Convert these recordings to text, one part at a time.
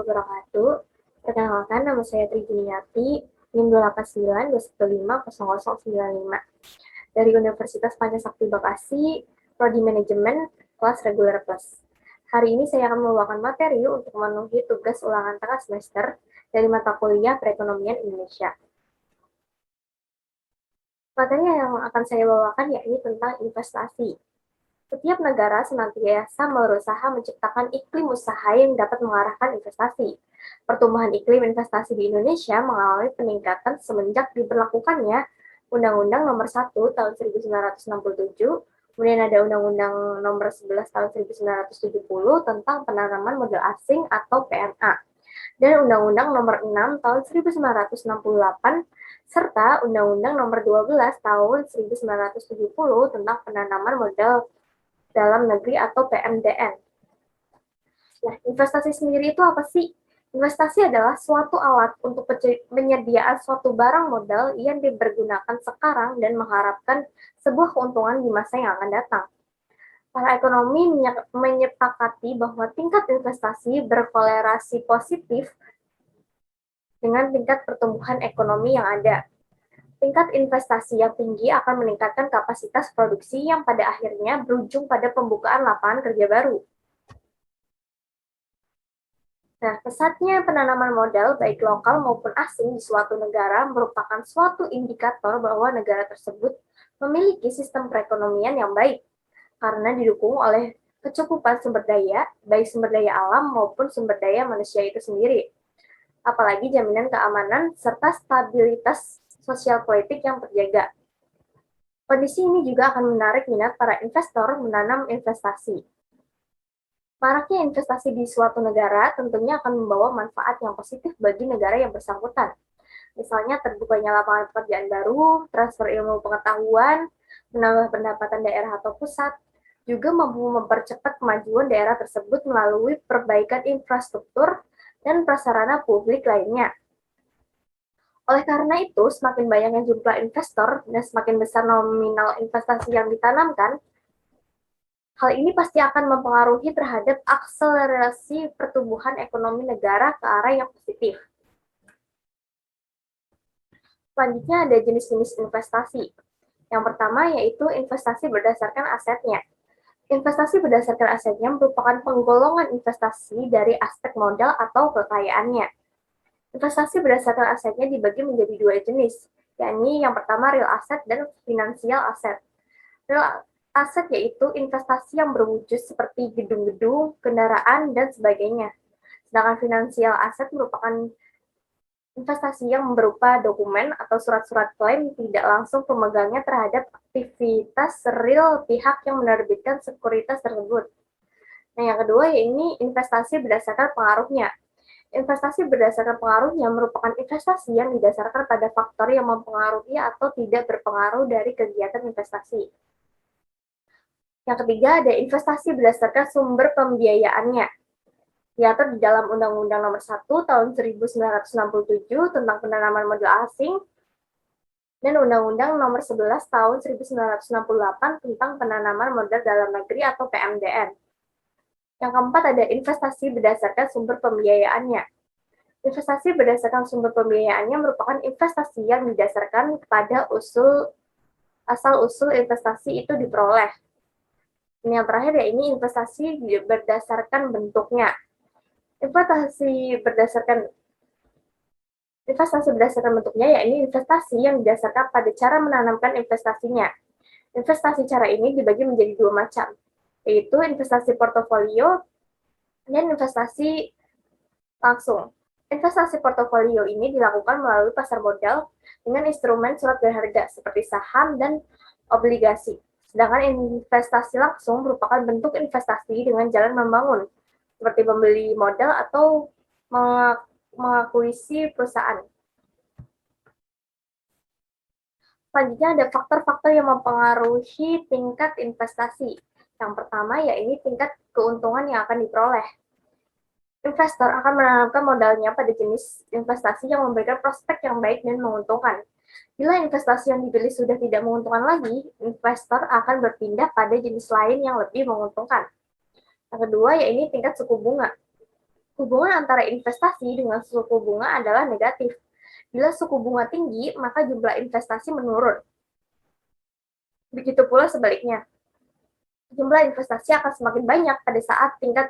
wabarakatuh. Perkenalkan, nama saya Tri Juniati, NIM 289-215-0095 dari Universitas Pancasakti Bekasi, Prodi Manajemen, kelas reguler plus. Hari ini saya akan membawakan materi untuk memenuhi tugas ulangan tengah semester dari mata kuliah Perekonomian Indonesia. Materi yang akan saya bawakan yakni tentang investasi. Setiap negara senantiasa berusaha menciptakan iklim usaha yang dapat mengarahkan investasi. Pertumbuhan iklim investasi di Indonesia mengalami peningkatan semenjak diberlakukannya Undang-Undang Nomor 1 Tahun 1967, kemudian ada Undang-Undang Nomor 11 Tahun 1970 tentang penanaman modal asing atau PMA, dan Undang-Undang Nomor 6 Tahun 1968 serta Undang-Undang Nomor 12 Tahun 1970 tentang penanaman modal dalam negeri atau PMDN. Nah, investasi sendiri itu apa sih? Investasi adalah suatu alat untuk penyediaan suatu barang modal yang dipergunakan sekarang dan mengharapkan sebuah keuntungan di masa yang akan datang. Para ekonomi menyepakati bahwa tingkat investasi berkorelasi positif dengan tingkat pertumbuhan ekonomi yang ada. Tingkat investasi yang tinggi akan meningkatkan kapasitas produksi yang pada akhirnya berujung pada pembukaan lapangan kerja baru. Nah, pesatnya penanaman modal baik lokal maupun asing di suatu negara merupakan suatu indikator bahwa negara tersebut memiliki sistem perekonomian yang baik karena didukung oleh kecukupan sumber daya, baik sumber daya alam maupun sumber daya manusia itu sendiri. Apalagi jaminan keamanan serta stabilitas sosial politik yang terjaga. Kondisi ini juga akan menarik minat para investor menanam investasi. Maraknya investasi di suatu negara tentunya akan membawa manfaat yang positif bagi negara yang bersangkutan. Misalnya terbukanya lapangan pekerjaan baru, transfer ilmu pengetahuan, menambah pendapatan daerah atau pusat, juga mampu mempercepat kemajuan daerah tersebut melalui perbaikan infrastruktur dan prasarana publik lainnya. Oleh karena itu, semakin banyaknya jumlah investor dan semakin besar nominal investasi yang ditanamkan, hal ini pasti akan mempengaruhi terhadap akselerasi pertumbuhan ekonomi negara ke arah yang positif. Selanjutnya ada jenis-jenis investasi. Yang pertama yaitu investasi berdasarkan asetnya. Investasi berdasarkan asetnya merupakan penggolongan investasi dari aspek modal atau kekayaannya. Investasi berdasarkan asetnya dibagi menjadi dua jenis, yakni yang pertama real asset dan financial asset. Real asset yaitu investasi yang berwujud seperti gedung-gedung, kendaraan, dan sebagainya. Sedangkan financial asset merupakan investasi yang berupa dokumen atau surat-surat klaim tidak langsung pemegangnya terhadap aktivitas real pihak yang menerbitkan sekuritas tersebut. Nah, yang kedua yaitu investasi berdasarkan pengaruhnya. Investasi berdasarkan pengaruhnya merupakan investasi yang didasarkan pada faktor yang mempengaruhi atau tidak berpengaruh dari kegiatan investasi. Yang ketiga ada investasi berdasarkan sumber pembiayaannya. Diatur di dalam Undang-Undang Nomor 1 Tahun 1967 tentang penanaman modal asing dan Undang-Undang Nomor 11 Tahun 1968 tentang penanaman modal dalam negeri atau PMDN. Yang keempat ada investasi berdasarkan sumber pembiayaannya. Investasi berdasarkan sumber pembiayaannya merupakan investasi yang didasarkan pada asal-usul investasi itu diperoleh. Ini yang terakhir ya, ini investasi berdasarkan bentuknya. Investasi berdasarkan bentuknya yakni investasi yang didasarkan pada cara menanamkan investasinya. Investasi cara ini dibagi menjadi dua macam, yaitu investasi portofolio dan investasi langsung. Investasi portofolio ini dilakukan melalui pasar modal dengan instrumen surat berharga seperti saham dan obligasi. Sedangkan investasi langsung merupakan bentuk investasi dengan jalan membangun, seperti membeli modal atau mengakuisisi perusahaan. Selanjutnya ada faktor-faktor yang mempengaruhi tingkat investasi. Yang pertama yaitu tingkat keuntungan yang akan diperoleh. Investor akan menanamkan modalnya pada jenis investasi yang memberikan prospek yang baik dan menguntungkan. Bila investasi yang dipilih sudah tidak menguntungkan lagi, investor akan berpindah pada jenis lain yang lebih menguntungkan. Yang kedua yaitu tingkat suku bunga. Hubungan antara investasi dengan suku bunga adalah negatif. Bila suku bunga tinggi, maka jumlah investasi menurun. Begitu pula sebaliknya. Jumlah investasi akan semakin banyak pada saat tingkat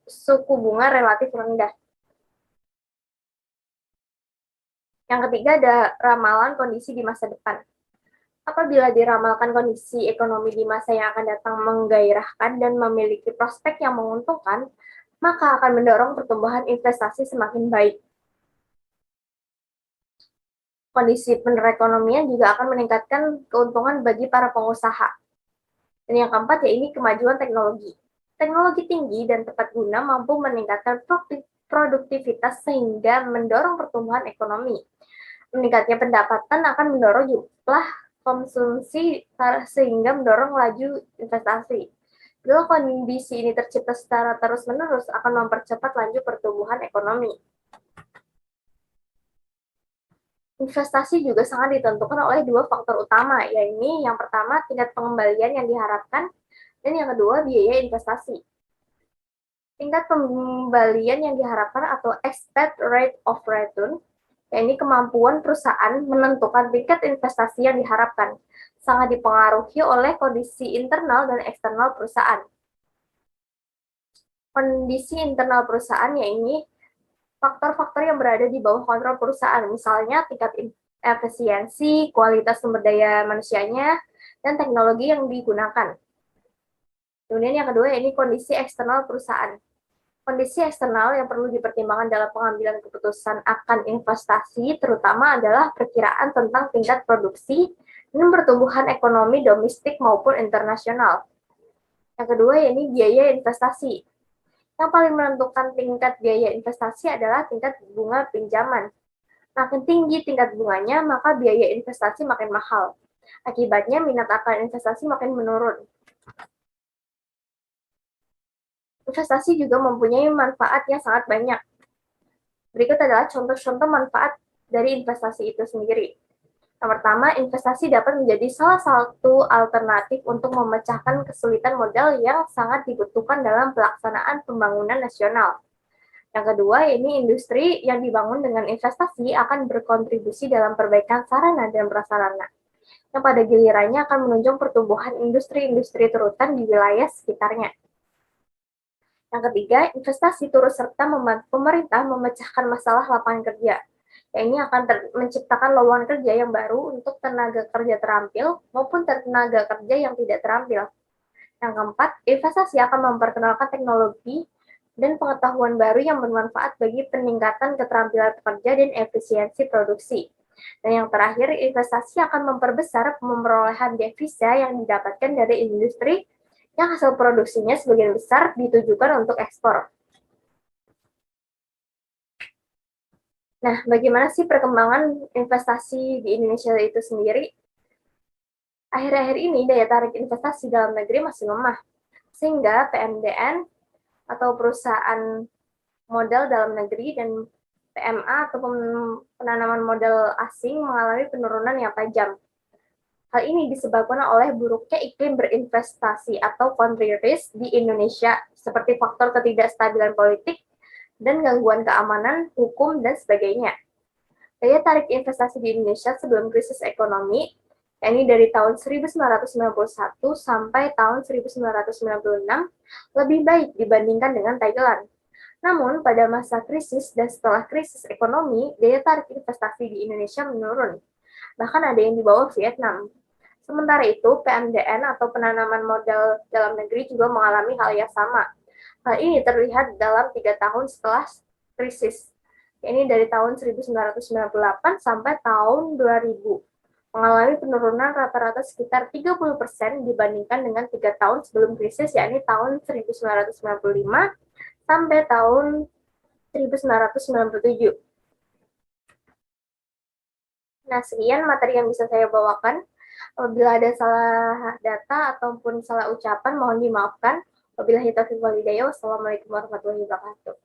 suku bunga relatif rendah. Yang ketiga ada ramalan kondisi di masa depan. Apabila diramalkan kondisi ekonomi di masa yang akan datang menggairahkan dan memiliki prospek yang menguntungkan, maka akan mendorong pertumbuhan investasi semakin baik. Kondisi perekonomian juga akan meningkatkan keuntungan bagi para pengusaha. Dan yang keempat, yaitu kemajuan teknologi. Teknologi tinggi dan tepat guna mampu meningkatkan produktivitas sehingga mendorong pertumbuhan ekonomi. Meningkatnya pendapatan akan mendorong jumlah konsumsi sehingga mendorong laju investasi. Bila kondisi ini tercipta secara terus-menerus akan mempercepat laju pertumbuhan ekonomi. Investasi juga sangat ditentukan oleh dua faktor utama, yaitu yang pertama tingkat pengembalian yang diharapkan, dan yang kedua biaya investasi. Tingkat pengembalian yang diharapkan atau expected rate of return, yaitu kemampuan perusahaan menentukan tingkat investasi yang diharapkan, sangat dipengaruhi oleh kondisi internal dan eksternal perusahaan. Kondisi internal perusahaan yaitu faktor-faktor yang berada di bawah kontrol perusahaan, misalnya tingkat efisiensi, kualitas sumber daya manusianya, dan teknologi yang digunakan. Kemudian yang kedua, ini kondisi eksternal perusahaan. Kondisi eksternal yang perlu dipertimbangkan dalam pengambilan keputusan akan investasi, terutama adalah perkiraan tentang tingkat produksi dan pertumbuhan ekonomi domestik maupun internasional. Yang kedua, ini biaya investasi. Yang paling menentukan tingkat biaya investasi adalah tingkat bunga pinjaman. Makin tinggi tingkat bunganya, maka biaya investasi makin mahal. Akibatnya, minat akan investasi makin menurun. Investasi juga mempunyai manfaat yang sangat banyak. Berikut adalah contoh-contoh manfaat dari investasi itu sendiri. Yang pertama, investasi dapat menjadi salah satu alternatif untuk memecahkan kesulitan modal yang sangat dibutuhkan dalam pelaksanaan pembangunan nasional. Yang kedua, ini industri yang dibangun dengan investasi akan berkontribusi dalam perbaikan sarana dan prasarana, yang pada gilirannya akan menunjang pertumbuhan industri-industri turutan di wilayah sekitarnya. Yang ketiga, investasi turut serta membantu pemerintah memecahkan masalah lapangan kerja. Ini akan menciptakan lowongan kerja yang baru untuk tenaga kerja terampil maupun tenaga kerja yang tidak terampil. Yang keempat, investasi akan memperkenalkan teknologi dan pengetahuan baru yang bermanfaat bagi peningkatan keterampilan pekerja dan efisiensi produksi. Dan yang terakhir, investasi akan memperbesar pemerolehan devisa yang didapatkan dari industri yang hasil produksinya sebagian besar ditujukan untuk ekspor. Nah, bagaimana sih perkembangan investasi di Indonesia itu sendiri? Akhir-akhir ini daya tarik investasi dalam negeri masih lemah, sehingga PMDN atau perusahaan modal dalam negeri dan PMA atau penanaman modal asing mengalami penurunan yang tajam. Hal ini disebabkan oleh buruknya iklim berinvestasi atau country risk di Indonesia, seperti faktor ketidakstabilan politik dan gangguan keamanan, hukum, dan sebagainya. Daya tarik investasi di Indonesia sebelum krisis ekonomi, yakni dari tahun 1991 sampai tahun 1996, lebih baik dibandingkan dengan Thailand. Namun, pada masa krisis dan setelah krisis ekonomi, daya tarik investasi di Indonesia menurun. Bahkan ada yang di bawah Vietnam. Sementara itu, PMDN atau penanaman modal dalam negeri juga mengalami hal yang sama. Hal ini terlihat dalam 3 tahun setelah krisis, ini dari tahun 1998 sampai tahun 2000, mengalami penurunan rata-rata sekitar 30% dibandingkan dengan 3 tahun sebelum krisis, yakni tahun 1995 sampai tahun 1997. Nah, sekian materi yang bisa saya bawakan. Apabila ada salah data ataupun salah ucapan, mohon dimaafkan. Wabillahi taufiq wal hidayah. Wassalamualaikum warahmatullahi wabarakatuh.